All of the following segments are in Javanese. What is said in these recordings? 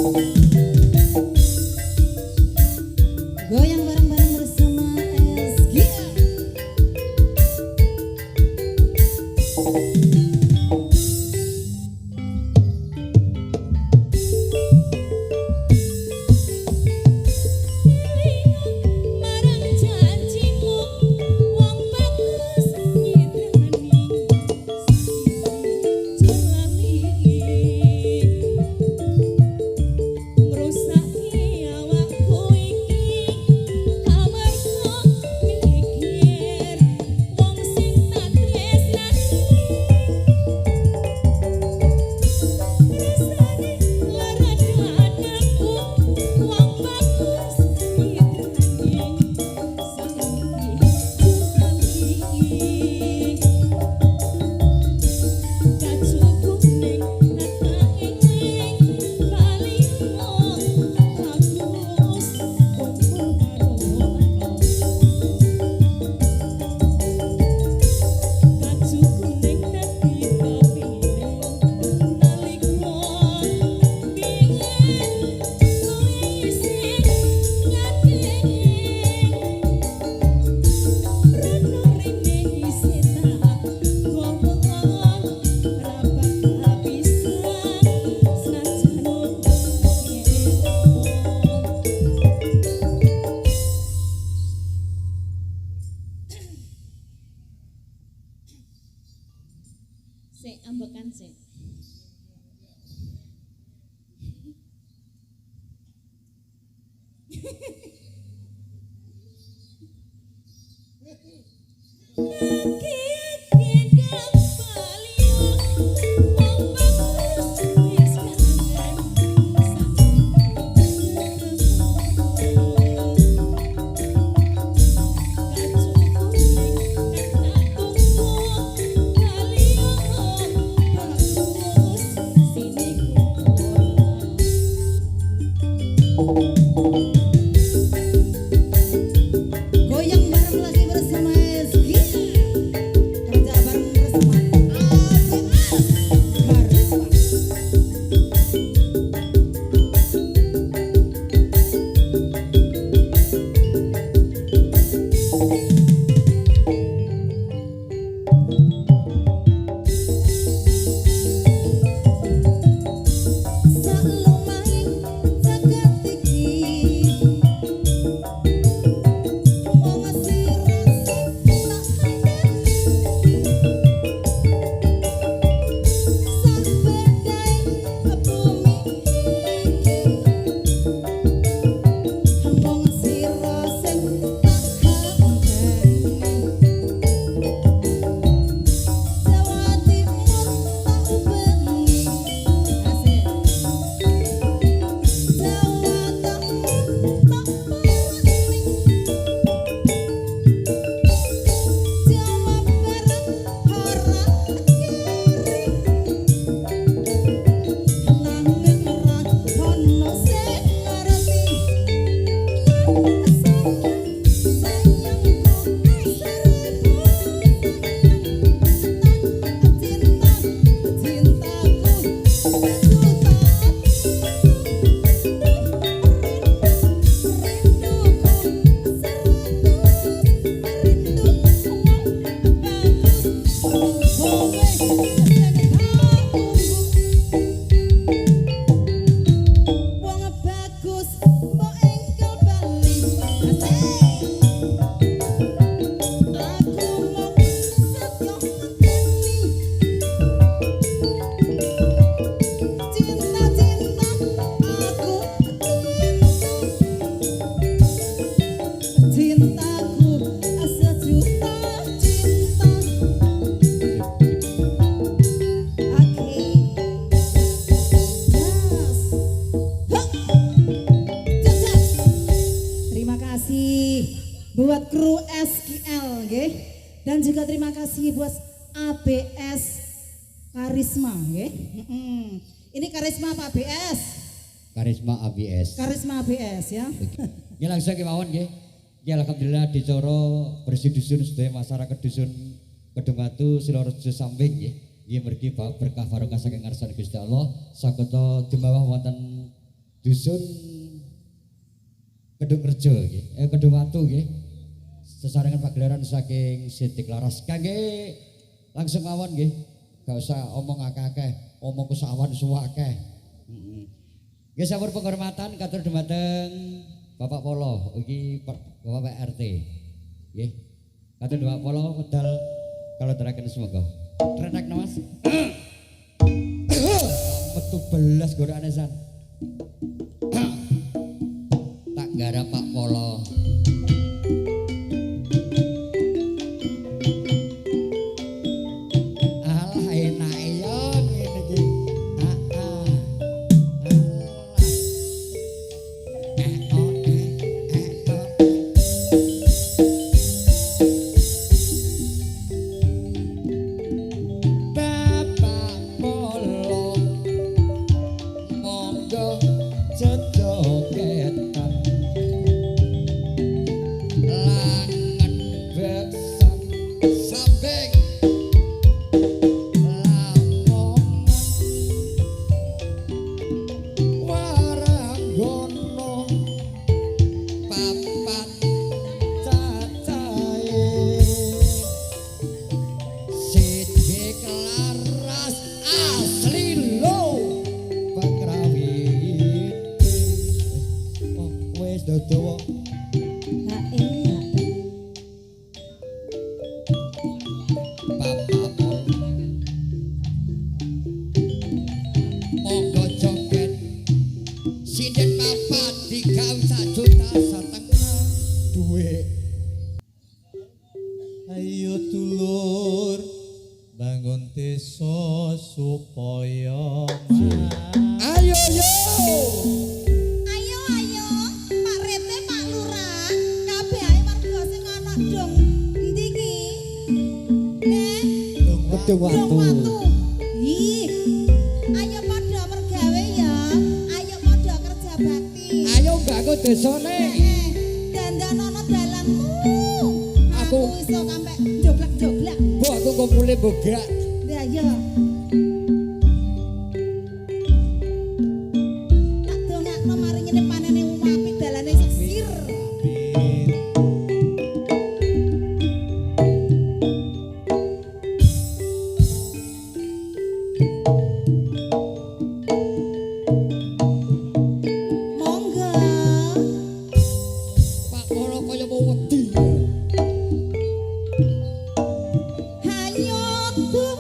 Goyang bareng-bareng bersama SG. Sik ambekan sik. Goyang bareng lagi bersama SG. Kerja bareng bersama buat kru SQL nggih. Dan juga terima kasih buat ABS Karisma nggih. Ini Karisma apa ABS? Karisma ABS. Karisma ABS ya. Ya langsung kemawon nggih. Ya alhamdulillah dicoro bersih dusun sedaya masyarakat dusun Kedungatu Silorejo Samping nggih. Nggih mergi berkah barokah saking ngarsan Gusti Allah saged dumawah wonten dusun Kedung Rejo nggih, Kedung Watu nggih. Sesarengan pagelaran saking Sidik Laras. Kangge langsung mawon nggih. Gak usah omong akeh-akeh, omong kesawan suwakeh. Heeh. Nggih sampun penghormatan katur dumateng Bapak Polo iki Bapak RT. Nggih. Katur Bapak Polo medal kalau terakhir semoga. Renek Mas. Metu belas godaan san. Tak gara Pak Polo. Alah enak ya ngene iki. Bapak Polo monggo cedoketan langen besan samping lamongan waranggono papat cacahe Sidik Laras asli lo pangrawit oh wis dodowo Bapak Polo monggo joget sinden papat digawe 1,5 juta duwe. Ayo dulur bangun desa supaya Ayo yo Ayo ayo Pak Rete Pak Lurah kabeh ae warga sing ana dong endi iki? Kedung Dong Watu. watu. Ih. Ayo padha mergawe ya. Ayo padha kerja bakti. Ayo bangun desane. Dandanono dalanmu. Aku Aku- iso sampe joglak-joglak. Bu aku kumpule bogak. Lah ya. Tak dongakno mari ngene panene umapi dalane sesir. Monggo. Pak Polo kaya mau wedi. Hayo tuh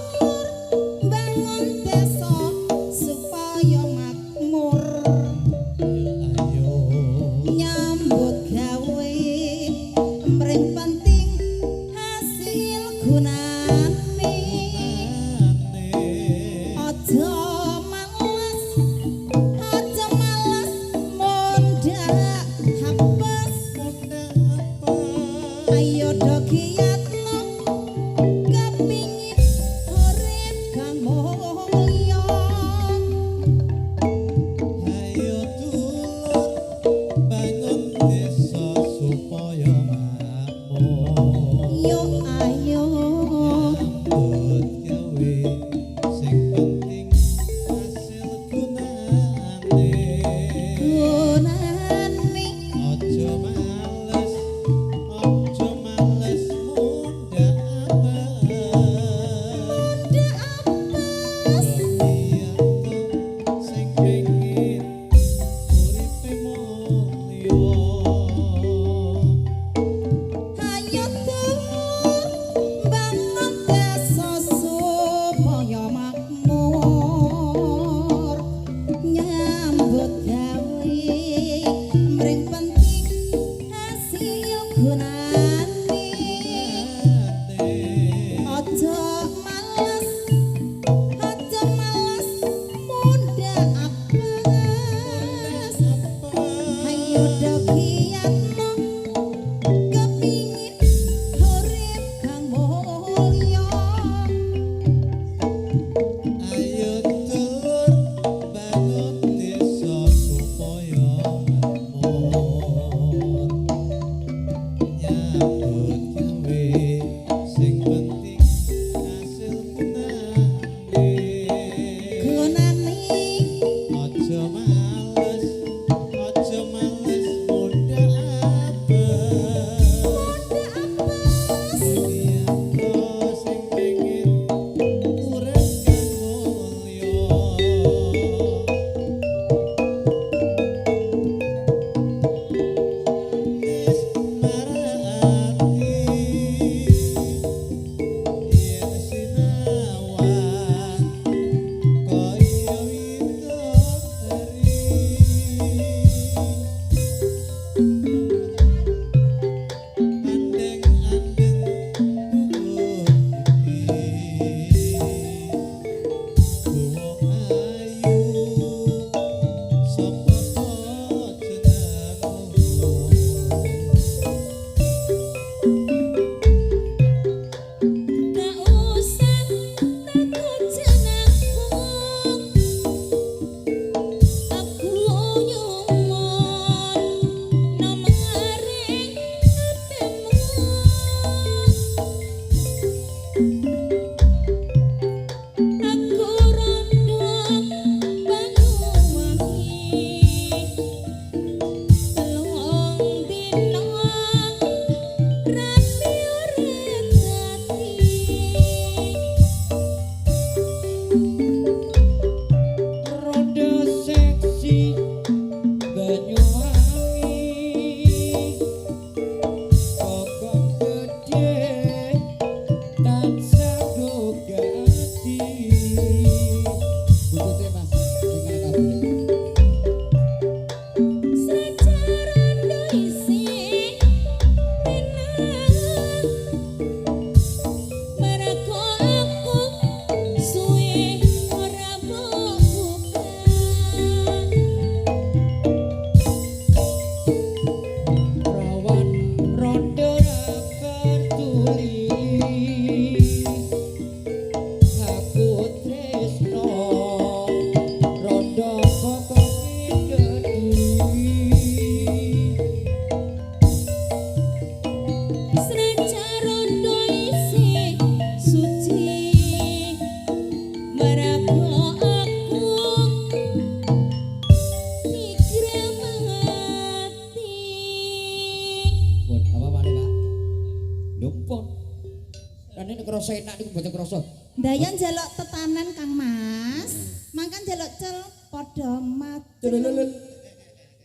krasa enak niku mboten krasa. Dayan njaluk tetanen Kang Mas. Mangkan njaluk cel padha mat. Celelel.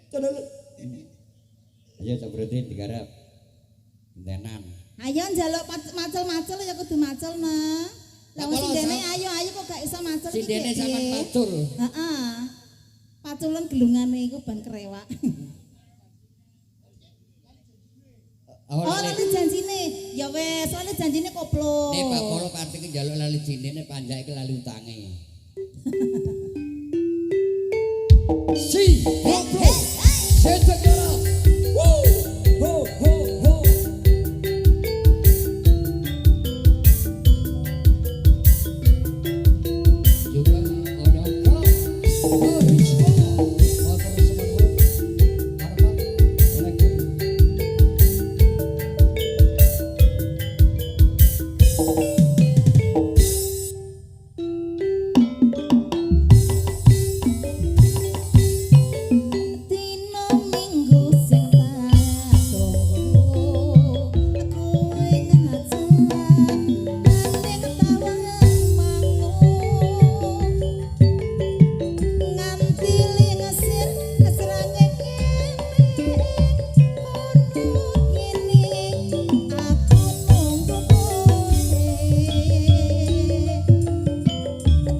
Celelel. Ayo cobrete digarap. Tenan. Ayo njaluk macul-macul ya kudu macul nah. Lah wong sindene ayo kok gak iso macul iki. Sindene sampean pacul. Heeh. Paculan gelungane iku ban kerewak. Oh, lali janjine. Ya wes, soalnya janjine koplo. Nek Pak Polo partike njaluk lali jinine panjake lali utange. Si, koplo. Setekara. Woo! Ho ho ho. Juga ada kau. Oh, Rizko. Motor semeru. Harapan. Lagi. Dino minggu sing tak tunggu kowe ngajan ning tawang mangu nganti lingesir srangenge kene aku nunggu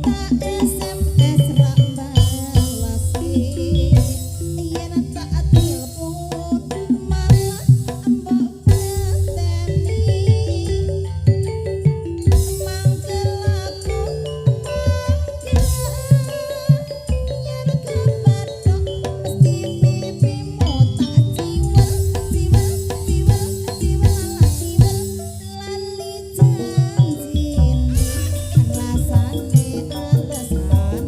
tak SMS ra balasi yen tak telepon malah mbok pateni mangkel aku mangkel yen kepatok mesti pipimu tak jiwel jiwel jiwel jiwel lali janjine rasane alesane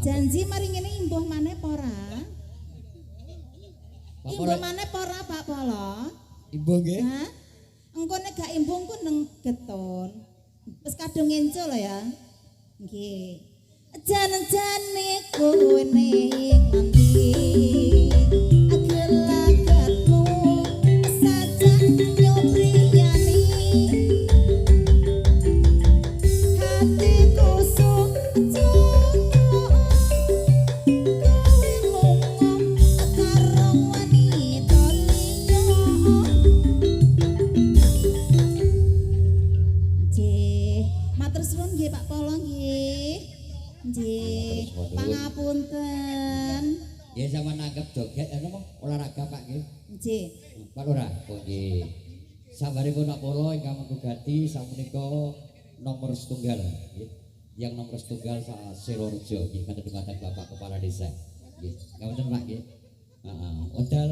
janji mari ngene imbuh maneh apa ora? Pak Imbuh Polo. maneh apa ora Pak Polo? Ibu nggih. Hah? Engko nek gak imbuh engko nang geton. Wis kadung ngencul ya. Nggih. Jan-jane kowe ning ngendi? Agelagatmu sajak nyobriyani. Hatiku sujo kowe ngomong karo wanita liya. Nggih, matur suwun nggih Pak Polo nggih. Nggih, pangapunten. Ya sama nanggep joget apa olahraga Pak nggih. Nggih. Pak Lurah. Oh nggih. Sabaripun Pak Polo ingkang menggugati sapunika nomor setunggal nggih. yang nomor setunggal sa Sidoarjo nggih kanthi dumateng Bapak Kepala Desa. Nggih, ngapunten Pak nggih. Heeh, wedal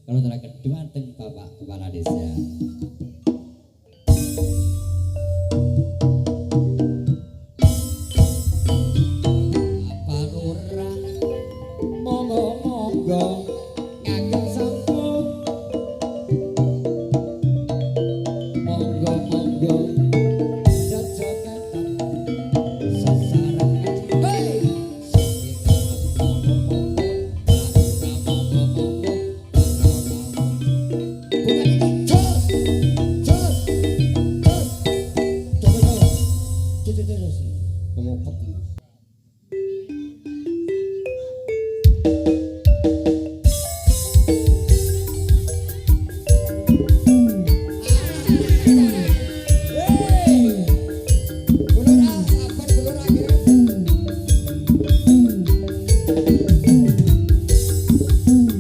kalau terakhir dumateng Bapak Kepala Desa. Apa lurah monggo-monggo ngagem sampun monggo-monggo jajakan sasaran hey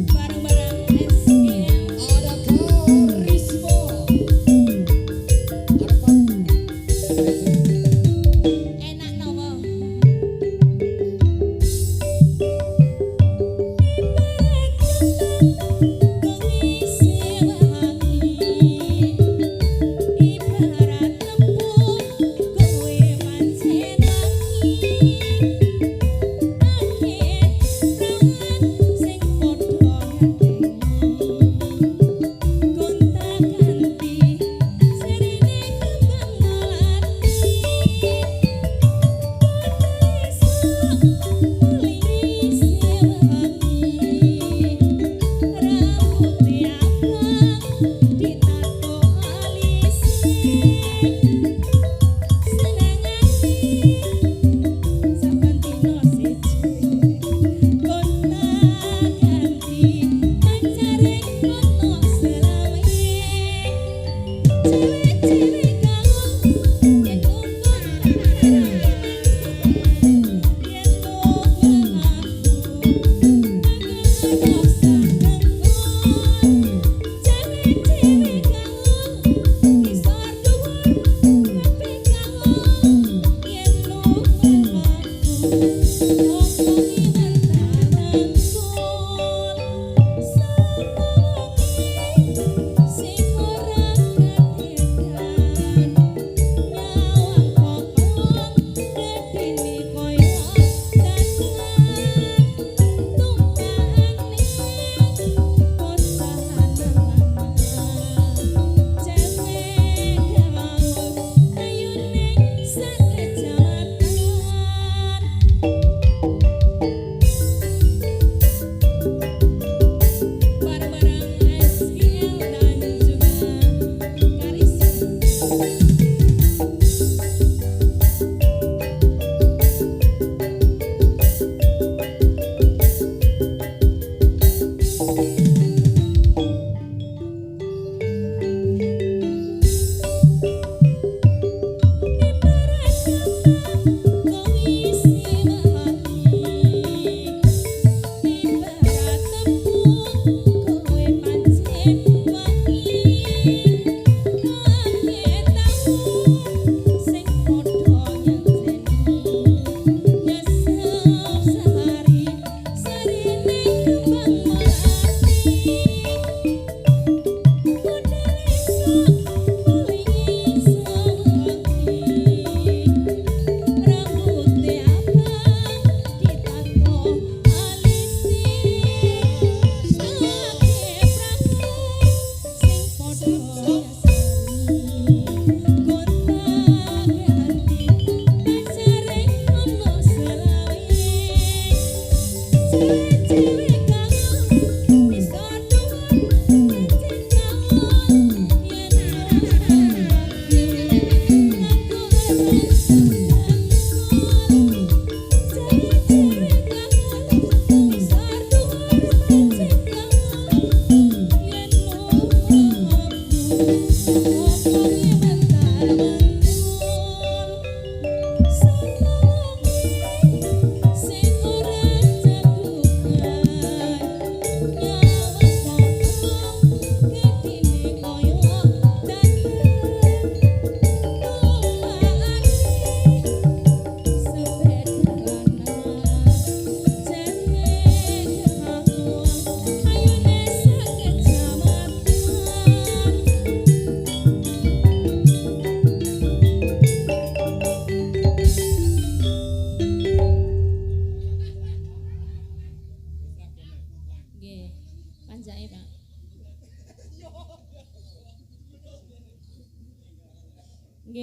Bareng-bareng SGM. ada karisma Enak nopo?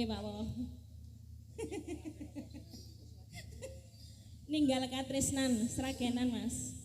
Nggih, Pak Wo. Ninggal katresnan, sragenan, Mas.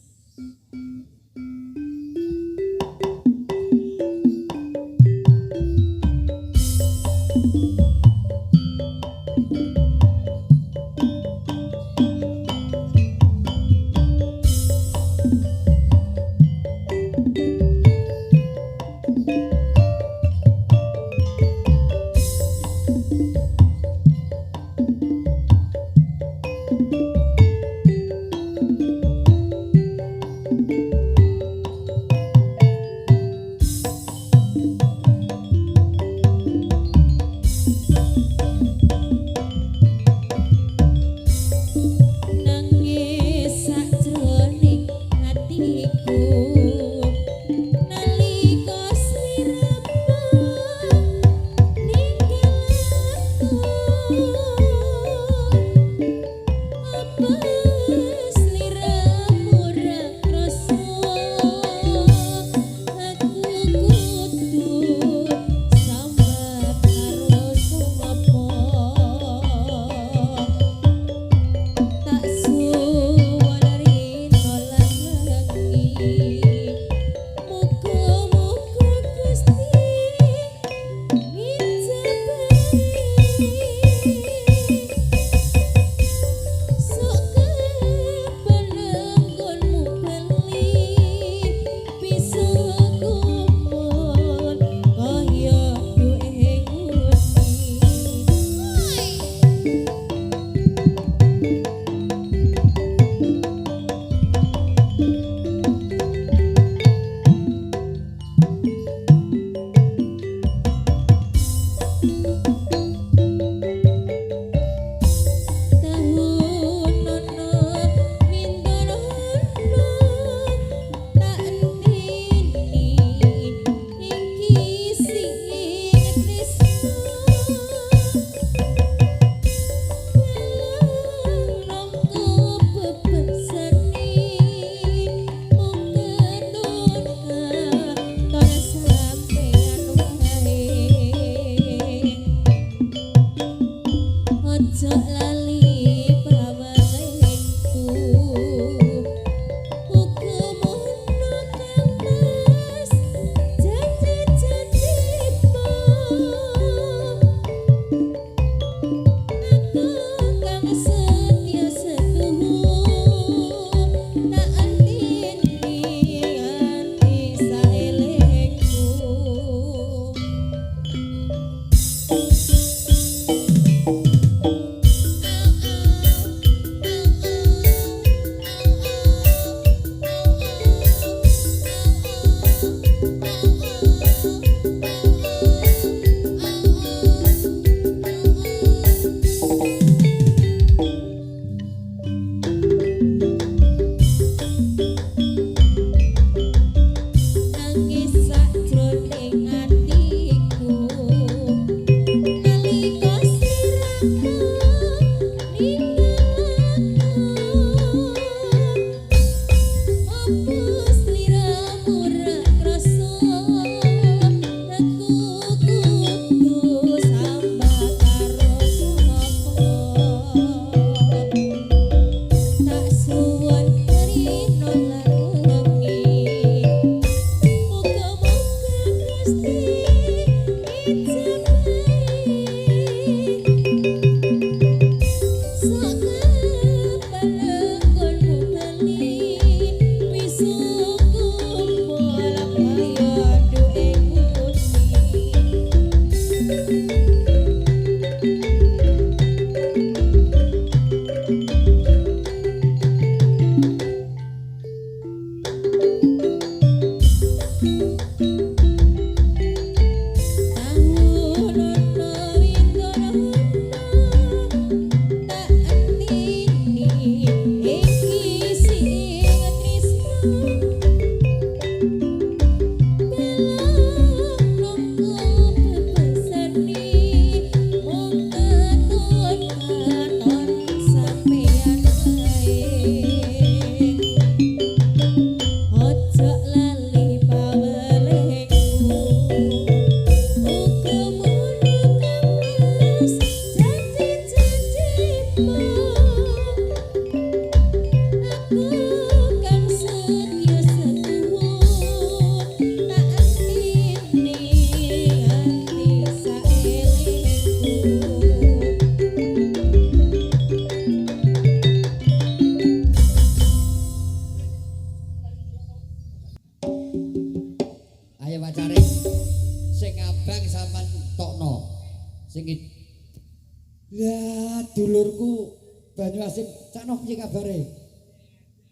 dulurku Banyuasin cak noh piye kabare?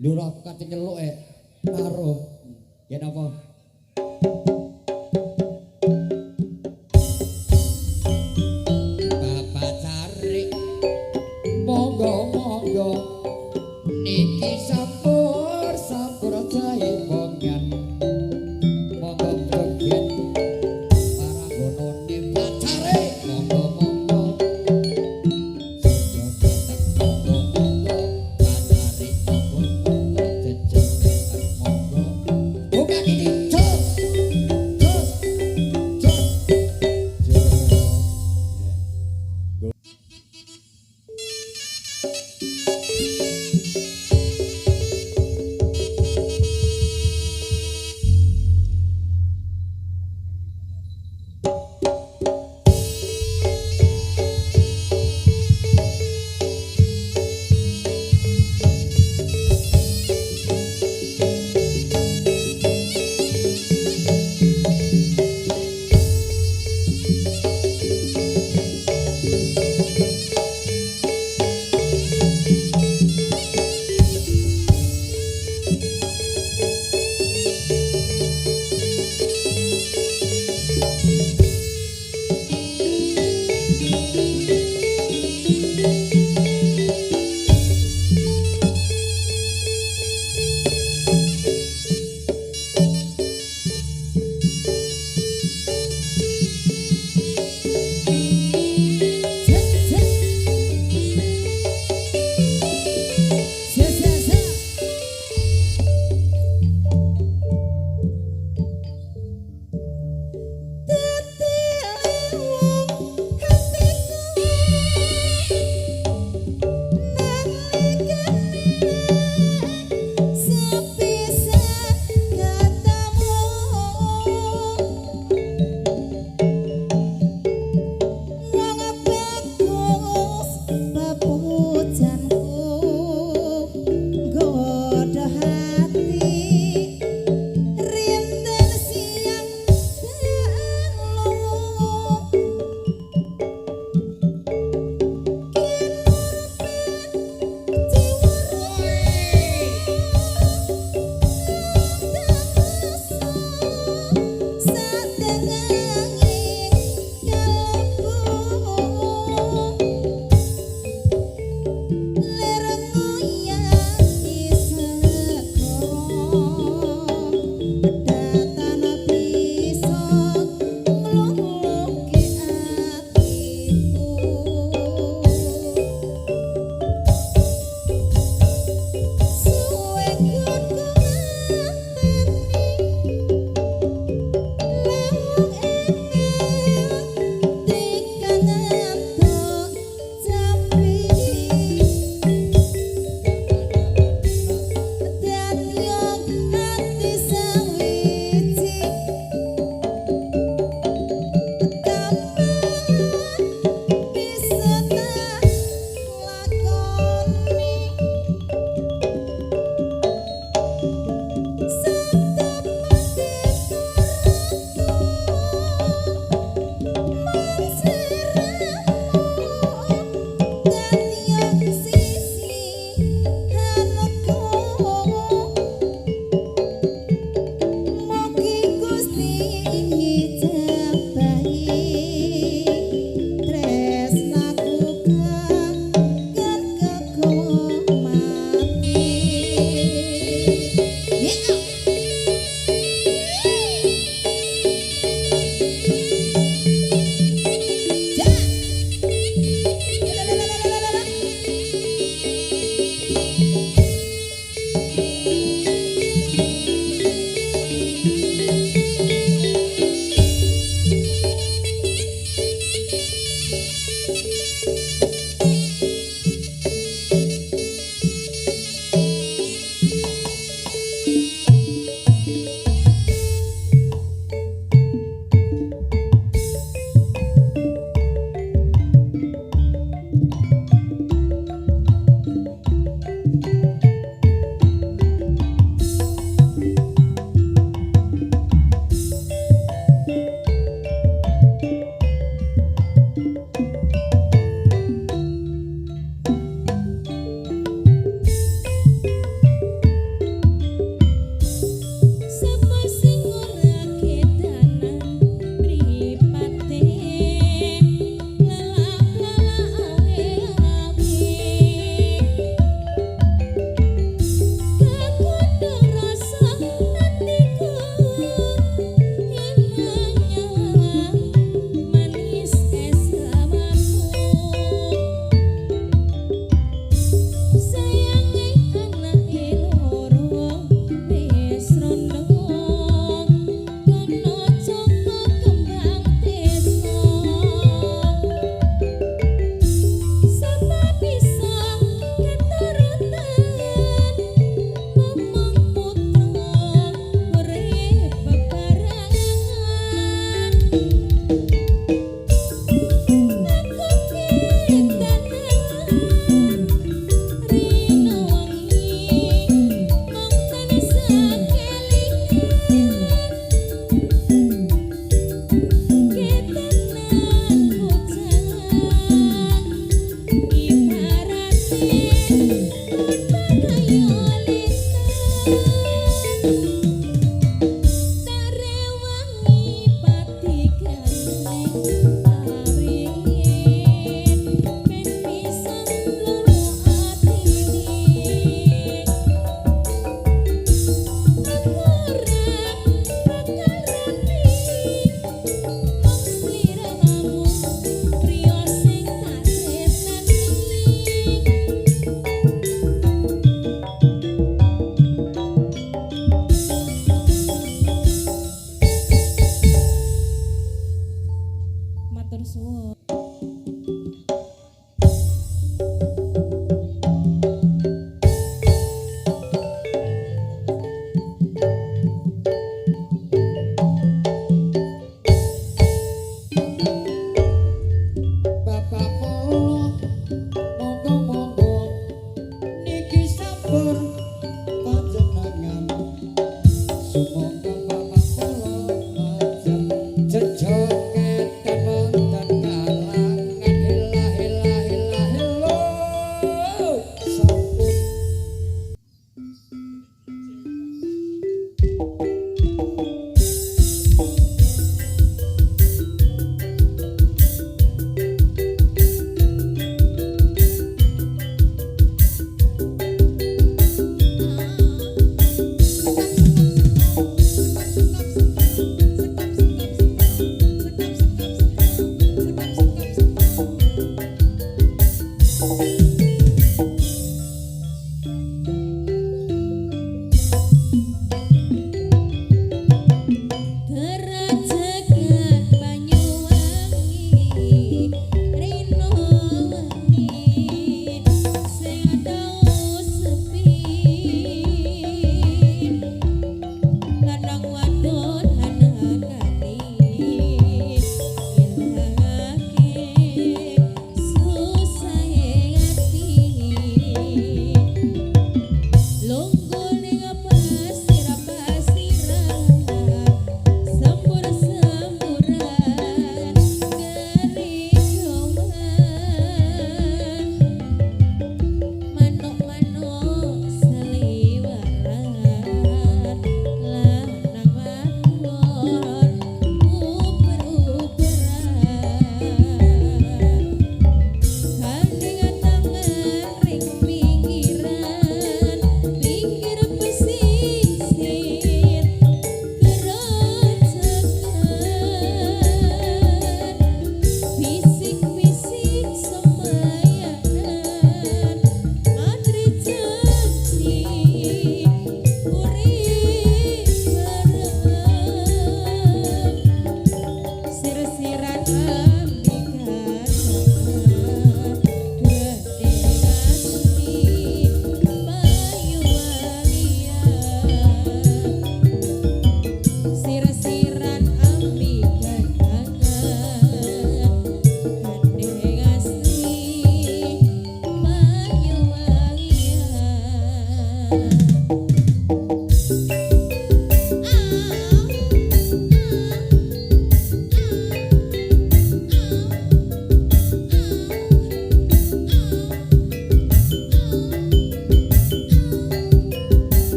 Lur aku kate nyeluk karo. Yen apa? Bapak cari monggo niki sampur jahe bongan monggo joget para gonone pacare monggo joget monggo pacare monggo jejet monggo buka iki jos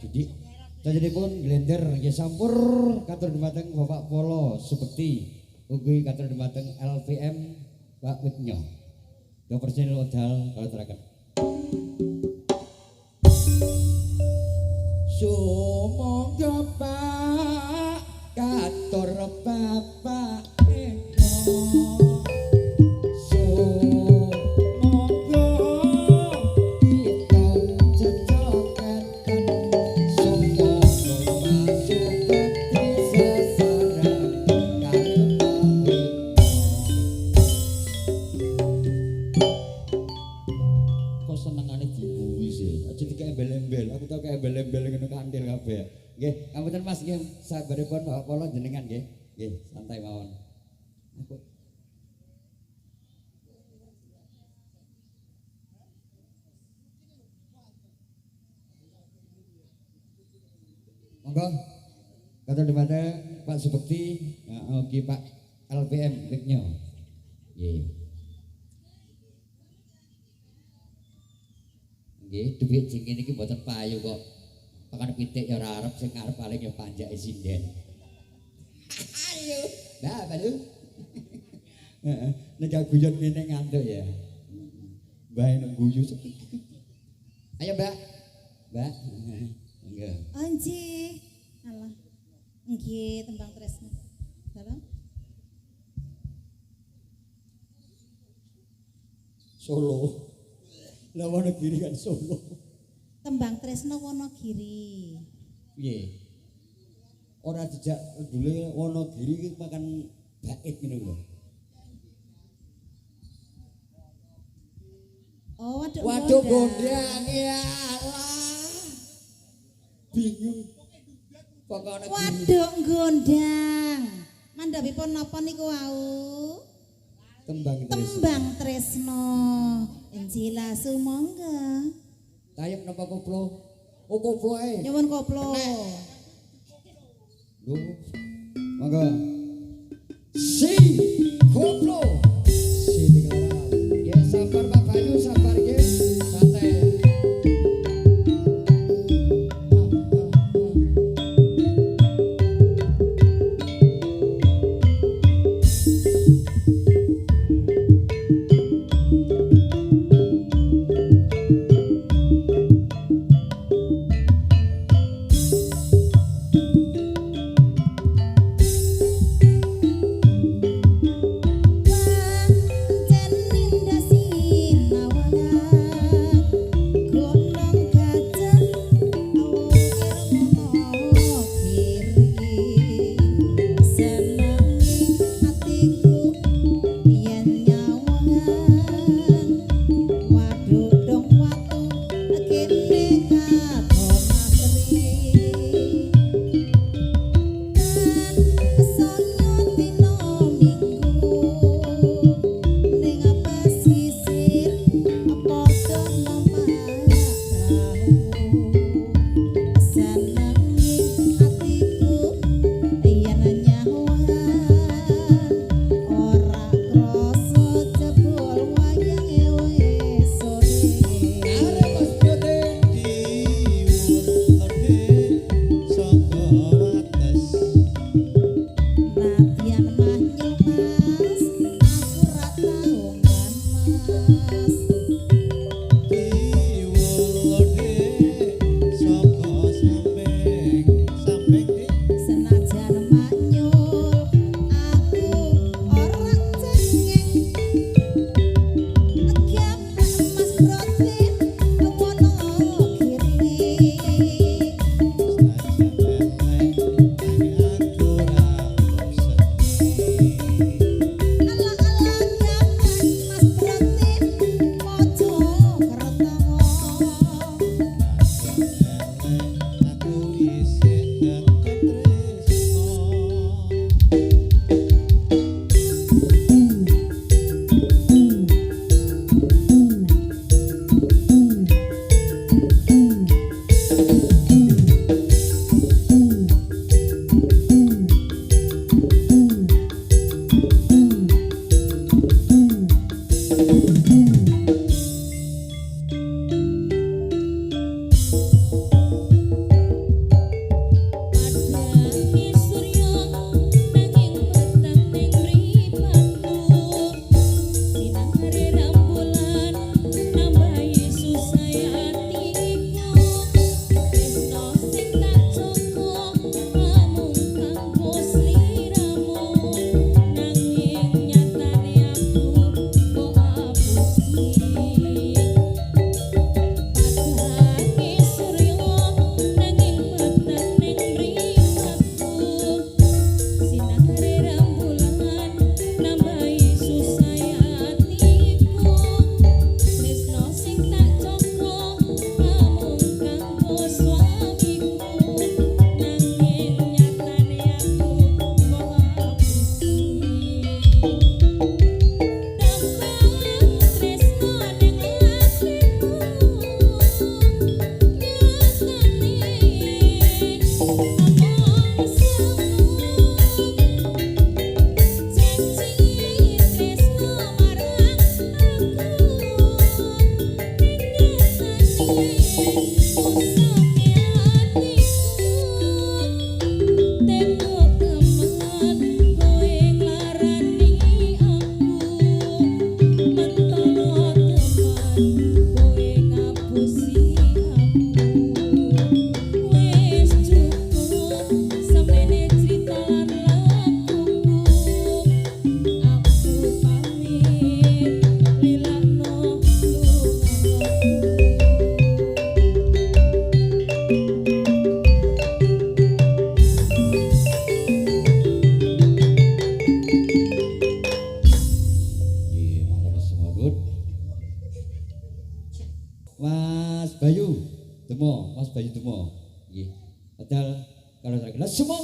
Didik. Sajenipun glender nggih sampur katur dumateng Bapak Polo Subekti. Ugi katur dumateng LPM Pak Witnyo. Yo personil wedal kalaturaken. Sumangga Pak katur Bapak Eko. Sumangga kita cecoketan sumangga masuk bekti sasaran karo kok senengane dibuwi sih. Aja dikek embel-embel. Aku tau kayak embel-embel ngono kantil kabeh. Nggih, ngapunten Mas nggih, sabaripun Pak Polo jenengan nggih. Nggih, santai mawon. Aku monggo kata dimana Pak Subekti ugi Pak LPM Witnyo. Nggih. Nggih, dhuwit sing ngene iki mboten payu kok. Pakan pitik ya ora arep sing arep paling ya panjake sinden. Ayo. Nah, baru. Heeh, nek guyon ngene ngantuk ya. Mbah nek guyu sepi. Ayo, Mbak. Mbak. Enggak. Anji. Alah. Nggih, tembang tresna. Salam. Solo. Lah Wonogiri kan Solo. Tembang tresna Wonogiri. Piye? Ora dijak dule Wonogiri iki makan bait ngono lho. Oh, Waduh gondang ya Allah. Bingung. Pokoknya Waduk gondang. Mandhapipun napa niku wau? Tembang tresno. Injila sumangga. Tayub napa koplo? Oh koplo ae. Nyuwun koplo. Lho. Monggo. Si koplo. Si diklarang. Ya sabar Pak Bayu, sabar nggih. Santai.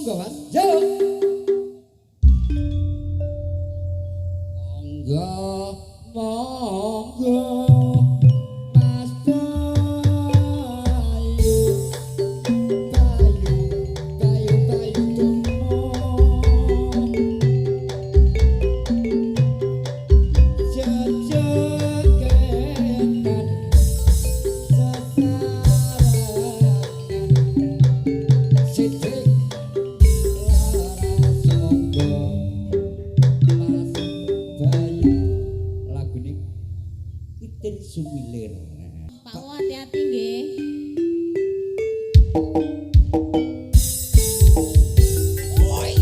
Monggo Mas. Yo. Monggo, monggo. Mas Bayu. Bayu, Bayu, Bayu Tomo. Jejegetan sesarangan sidik laras monggo Mas Bayu lagune Itin Sumilir. Pak O hati-hati nggih. Oi.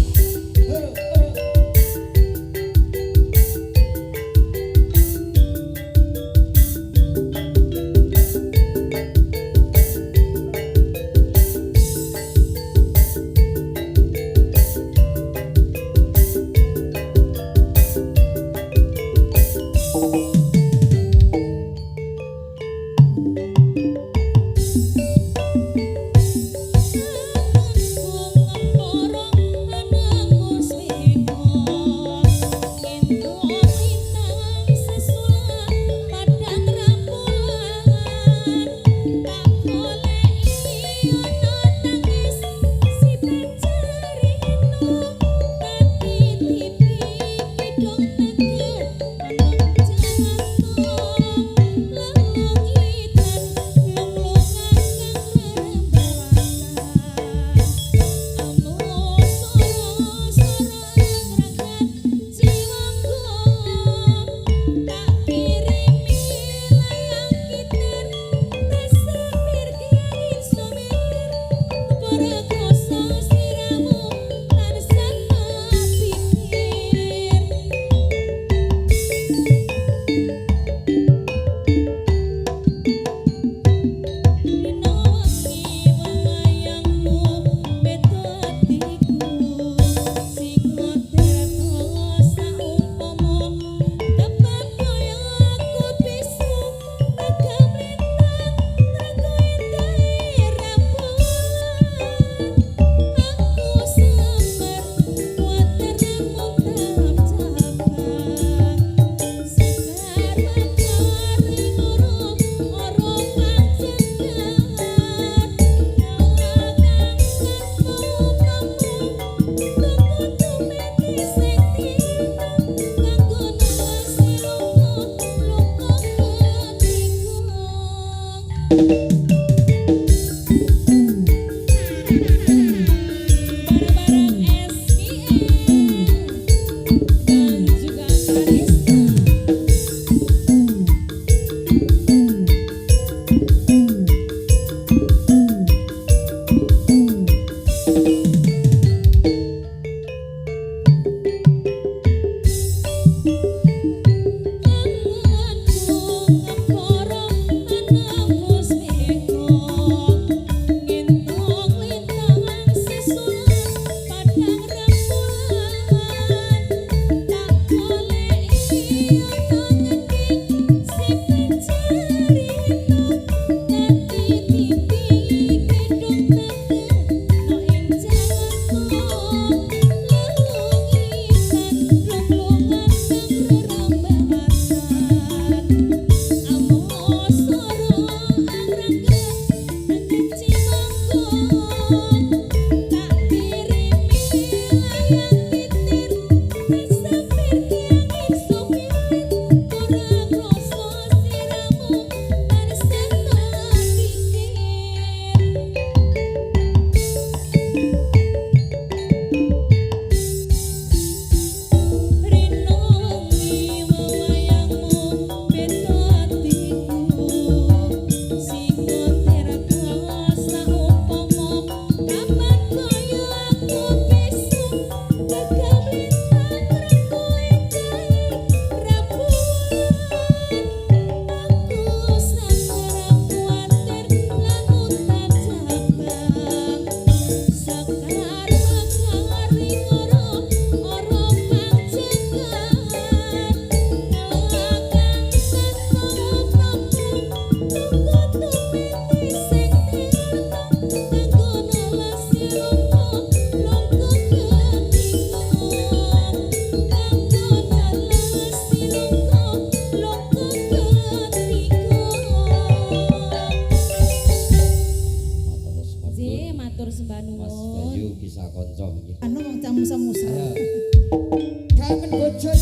Jaya.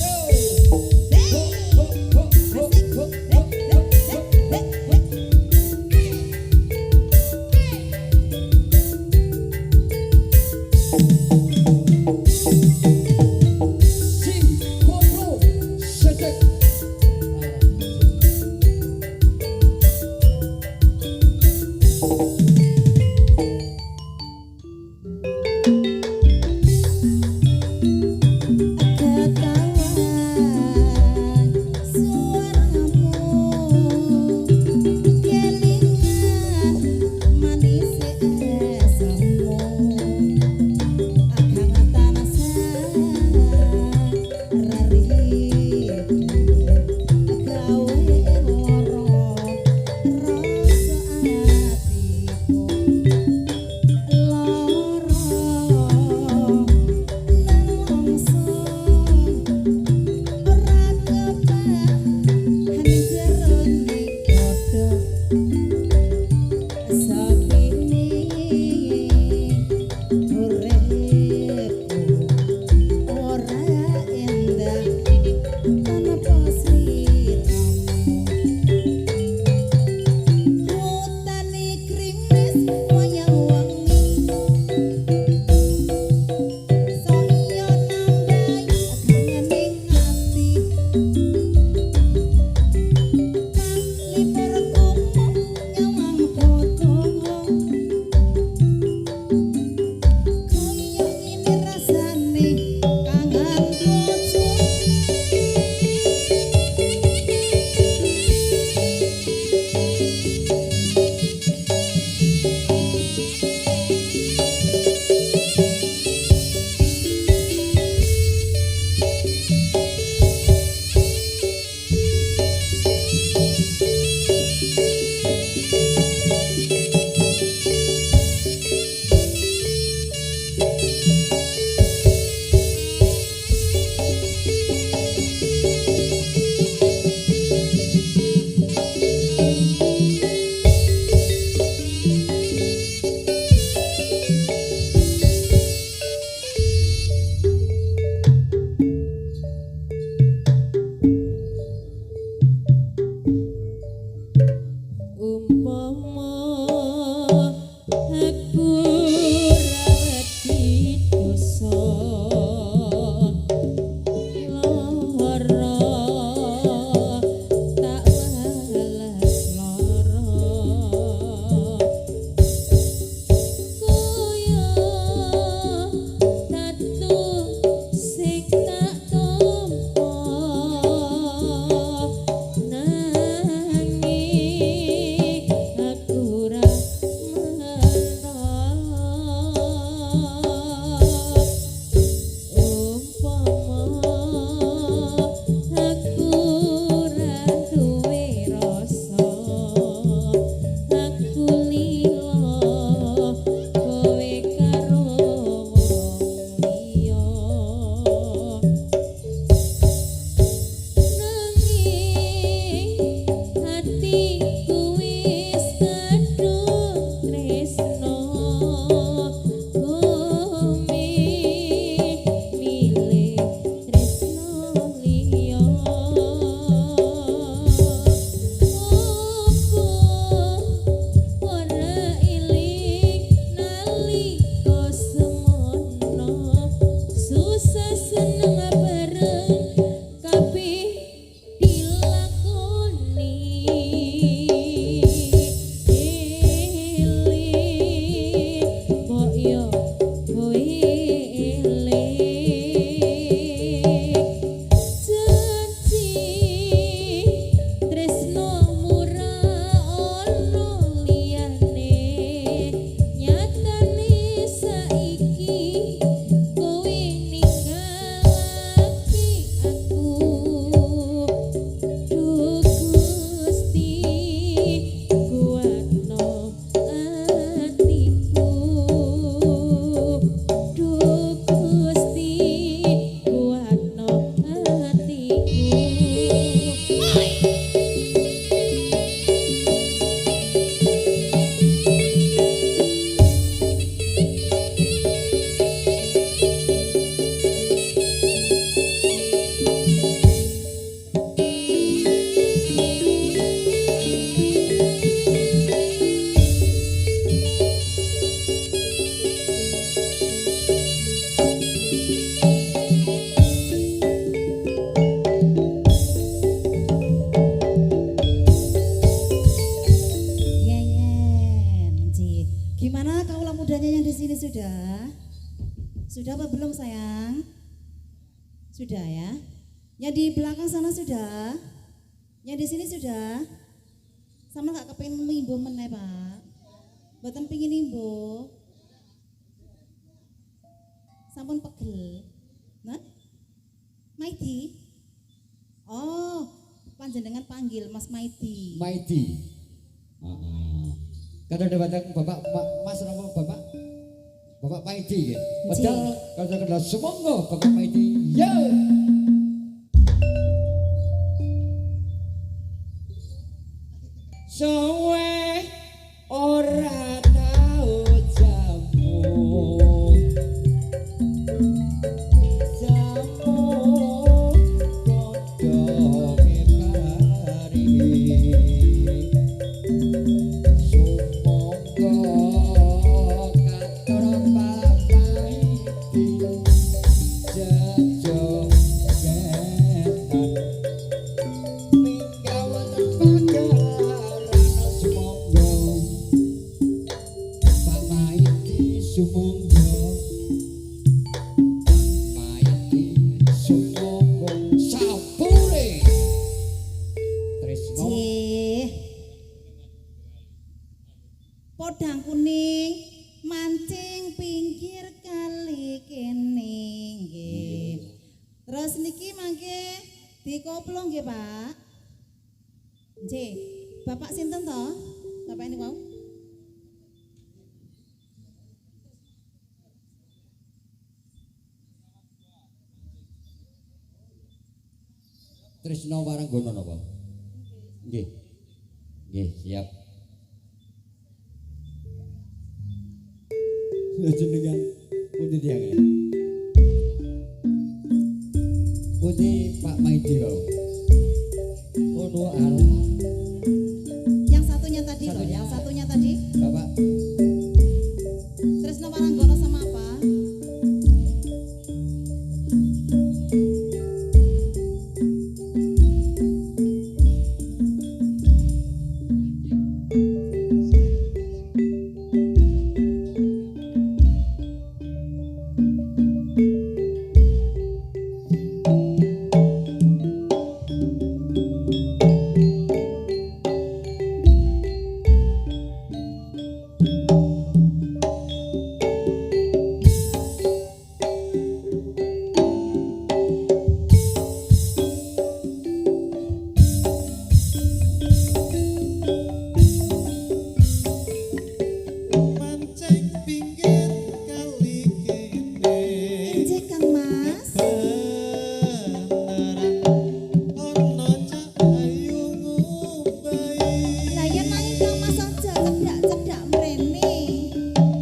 Ho, ho, ho, ho, ho, ho, ho, ho. Sing koplo sedek. Ketawa Sudah ya. Yang di belakang sana sudah. Yang di sini sudah. Sama gak kepengin ngimbo meneh, Pak? Mboten pengin ngimbo. Sampun pegel. Nah? Maidi. Oh, panjenengan panggil Mas Maidi. Maidi. Heeh. Kadang-kadang Bapak Mas napa Bapak? Bapak Maidi nggih. Padahal kadang-kadang sumangga Bapak Maidi. Ya. Sowe ora tau jamu. Jamu godhonge mari. Sumangga katon Maidi. Jajo getan. Minggawan pagelaran sumangga. Pak Maidi sumangga. Maidi sumangga sapure. Tresno Nggih. Podang kuning mancing pinggir kali kene nggih. Terus niki mangke dikoplo nggih, Pak. Nggih. Bapak sinten to? Bapak ini mau? Tresno Waranggono napa? Nggih. Nggih, siap. Jenengan pundi tiyang ya? Pundi Pak Maidi kau? Ono alah. Yang satunya tadi loh, Satunya. yang satunya tadi. Bapak Tresno Waranggono sama apa? Mancing pinggir kali kene. Injek Kang Mas. Beneran ono cahayu ngumbai. Lah yen nanging Kang Mas aja cedak-cedak mrene.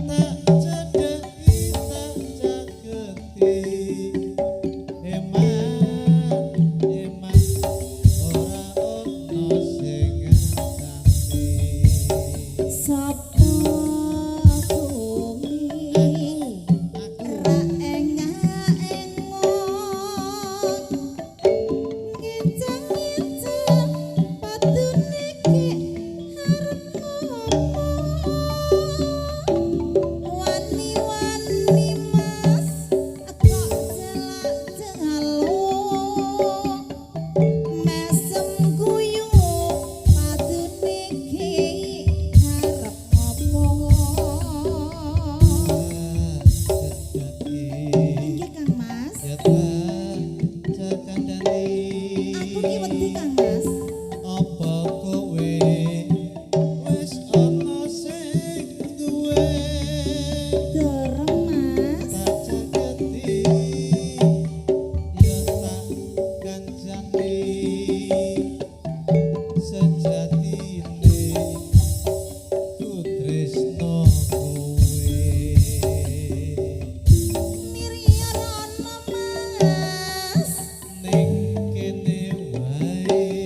Tak cedeki tak cageti. Eman ora ono sing ngatasi. Sapa kuwi ra engah-engok ngencang-ngencang padune ki arep ngomong wani-wani Mas kok jelak-jeluk mesem guyu padune ki arep ngomong nggih Kang Mas. Aku ki wedi Kang Mas. Apa kowe wis ana sing duwe Dorong Mas. tak cageti ya tak kancani sejatine ku tresno kowe Mirian ana Mas. ning kene wae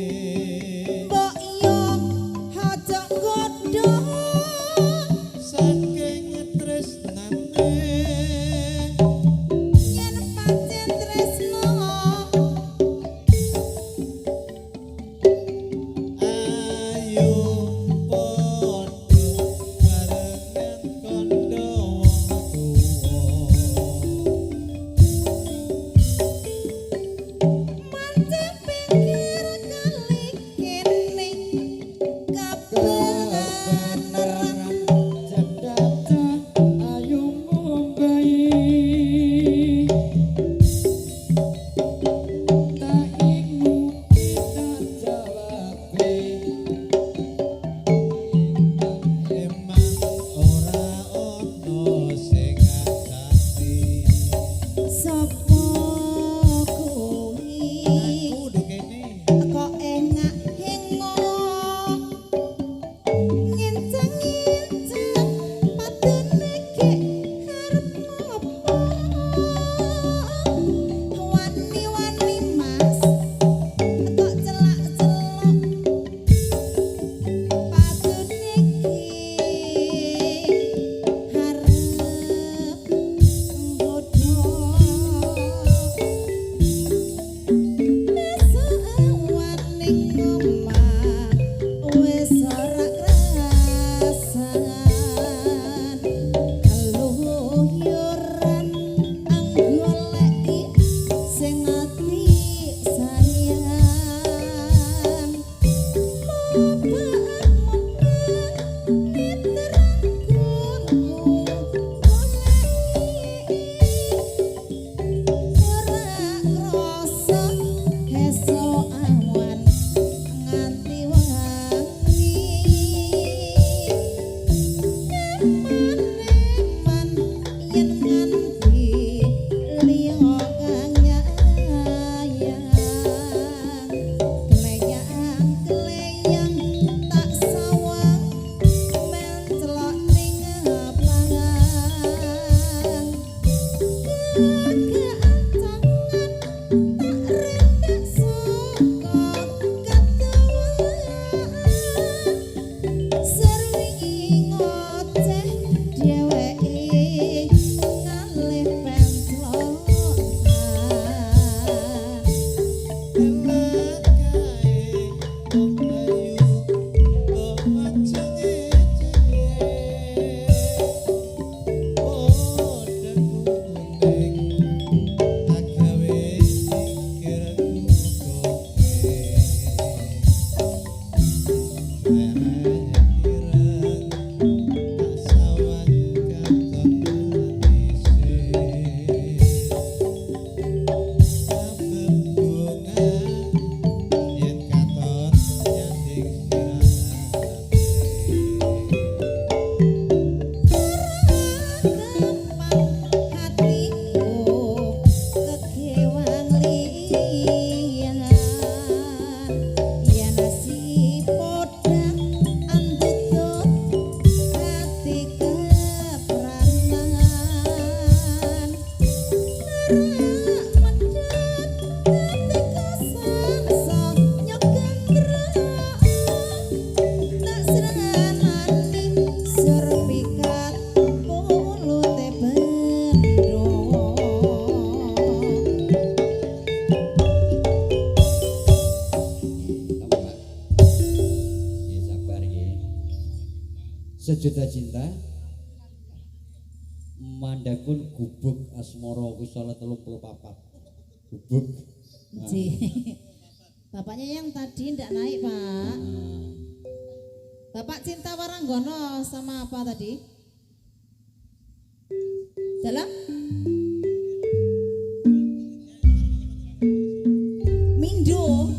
sejuta cinta mandakun gubuk asmara kusala 34 gubuk. Ji. Bapaknya yang tadi ndak naik, Pak. Bapak Cinta Waranggono sama apa tadi? Dalam? Mindo.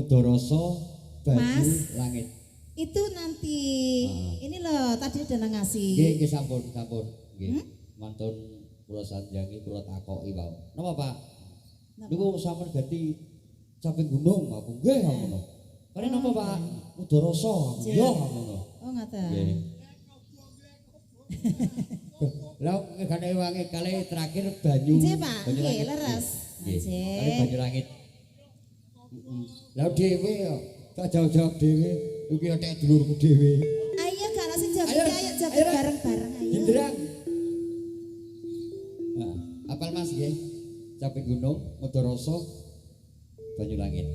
Udarasa Banyu Mas. Langit. Itu nanti Ah. ini loh tadi udah ngasih. Nggih sampun. Nggih. Mantun kula sanjangi kula takoki wae. Napa Pak? Napa? Niku sampun ganti caping gunung aku nggih ngono. Kare napa Pak? Udarasa. Iya ngono. Oh ngoten. Nggih. Lah gane wangi kali terakhir banyu. Nggih, Pak. Banyu Nggih, langit. leres. Nggih. Nggih. Kali banyu langit. Lah dhewe yo tak jawab dhewe iki otek dulurku dhewe. Ayo kalau sing jawab Ayo, ayo jawab ayo. bareng-bareng ayo. Jendrang. Nah, apal Mas nggih? Caping gunung, Udarasa, banyu langit.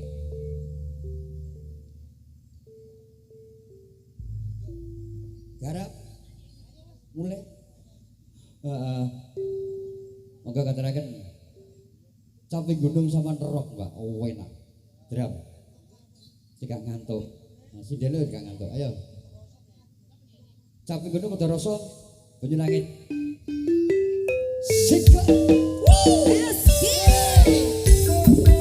Garap. Mulai. Heeh. Monggo katuraken. Caping gunung sama nerok, Mbak. Oh, enak. Dram. Cekak ngantuk. Nah, sindele cekak ngantuk. Ayo. Caping gunung Udarasa, banyu langit. Sika. Yes, yes.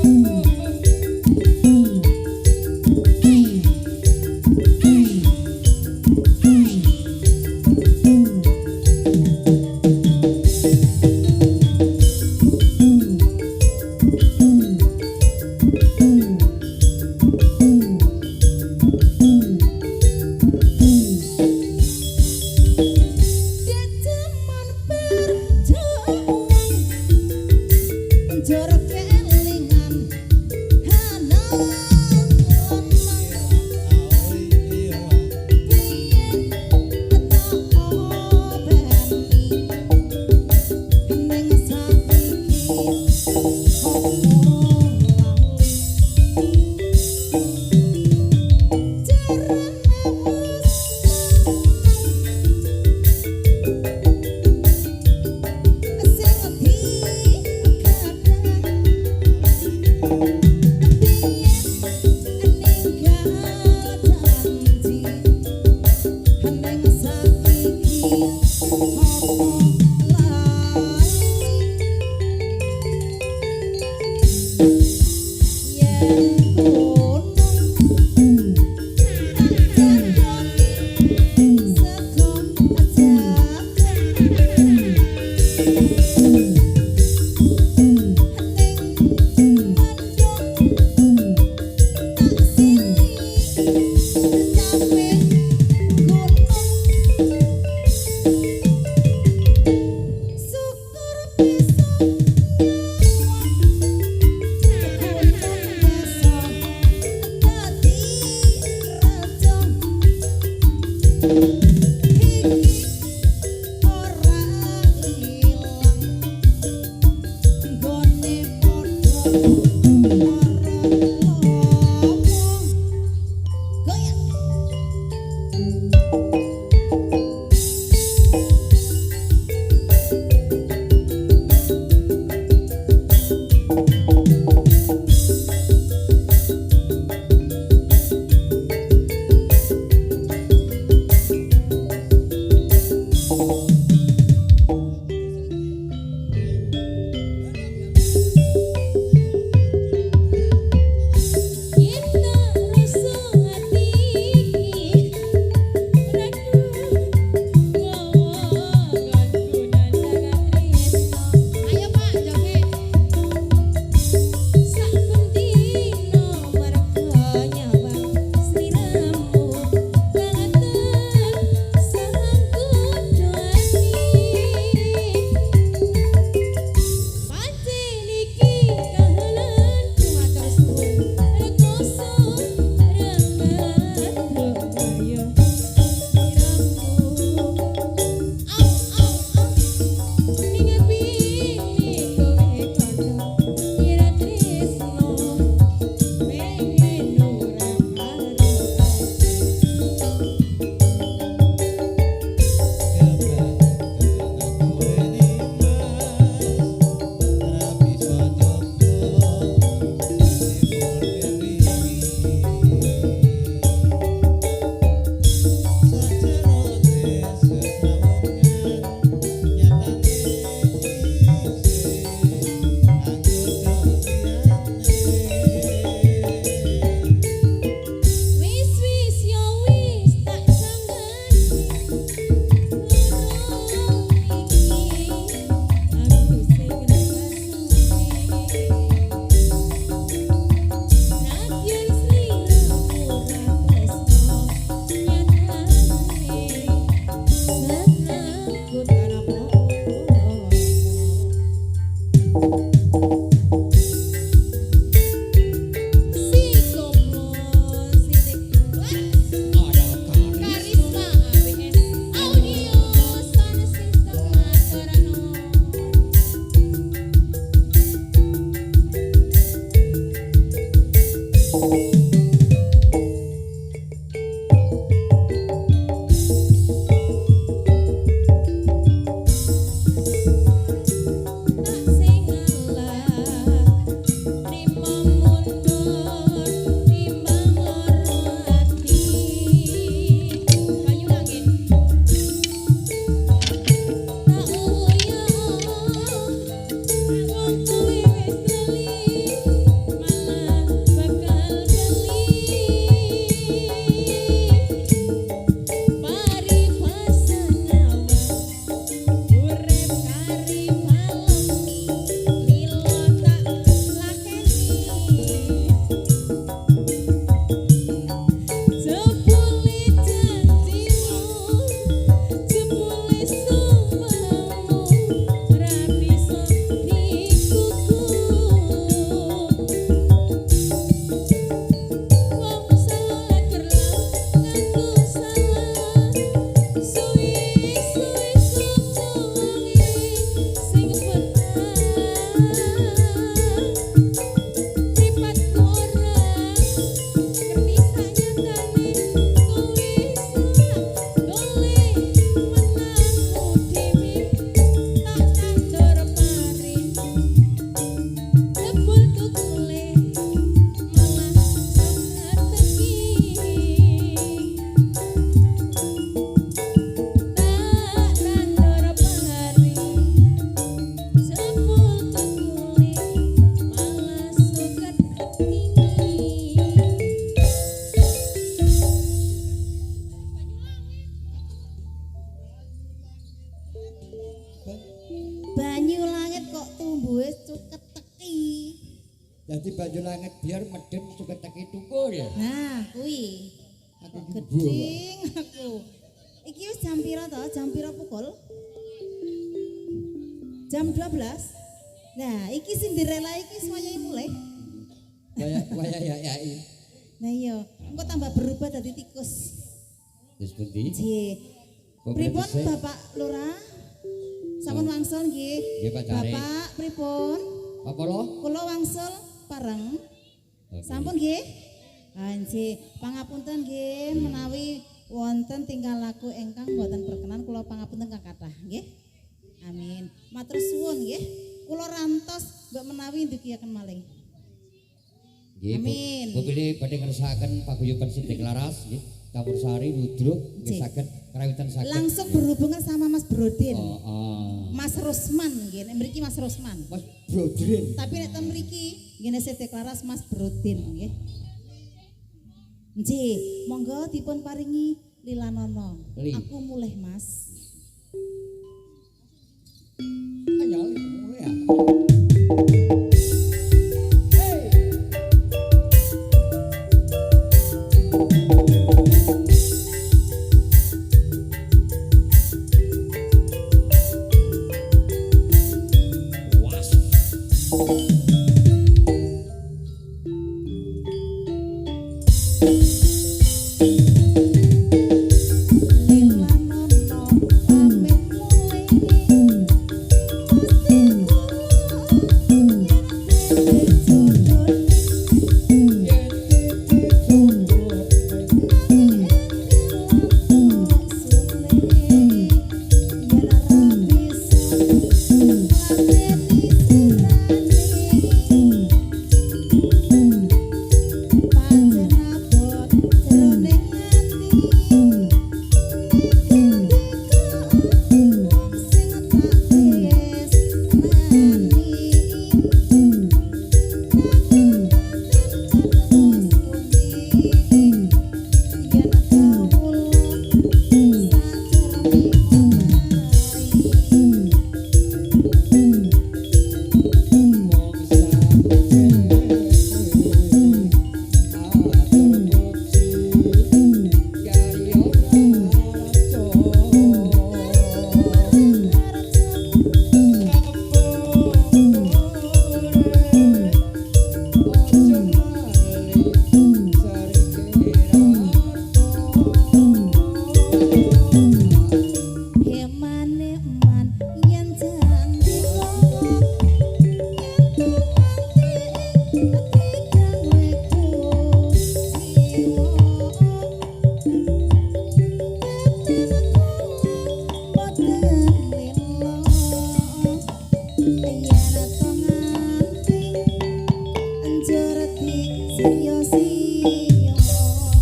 Dia teman perjuangan langit biar meden suka teki tukul ya. Nah, kuwi. Aku Geding aku. Iki wis jam pira to? Jam pira pukul? Jam 12. Nah, iki Cinderella iki semuanya mulai. Waya ya. Nah iya, engko tambah berubah dadi tikus. Wis pundi? Nggih. Pripun Bapak Lurah? Sampun wangsul nggih. Nggih Pak Cari. Bapak pripun? Apa lo? Kula wangsul pareng. Sampun nggih? Ah nggih, pangapunten nggih menawi wonten tingkah laku ingkang boten berkenan kula pangapunten kang kathah nggih. Amin. Matur suwun nggih. Kula rantos mbok menawi ndugiaken malih. Nggih. Amin. Bu pilih badhe ngersakaken paguyuban Sidik Laras nggih. Campur sari ludruk nggih saged karawitan saged. Langsung berhubungan sama Mas Brodin. Oh. Mas Rosman nggih, nek mriki Mas Rosman. Mas Brodin. Tapi nek ten mriki ngene Sidik Laras Mas Brodin nggih. Nggih, monggo dipun paringi lilanono. Li. Aku mulih Mas. Ayo mulai ya.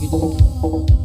Gitu.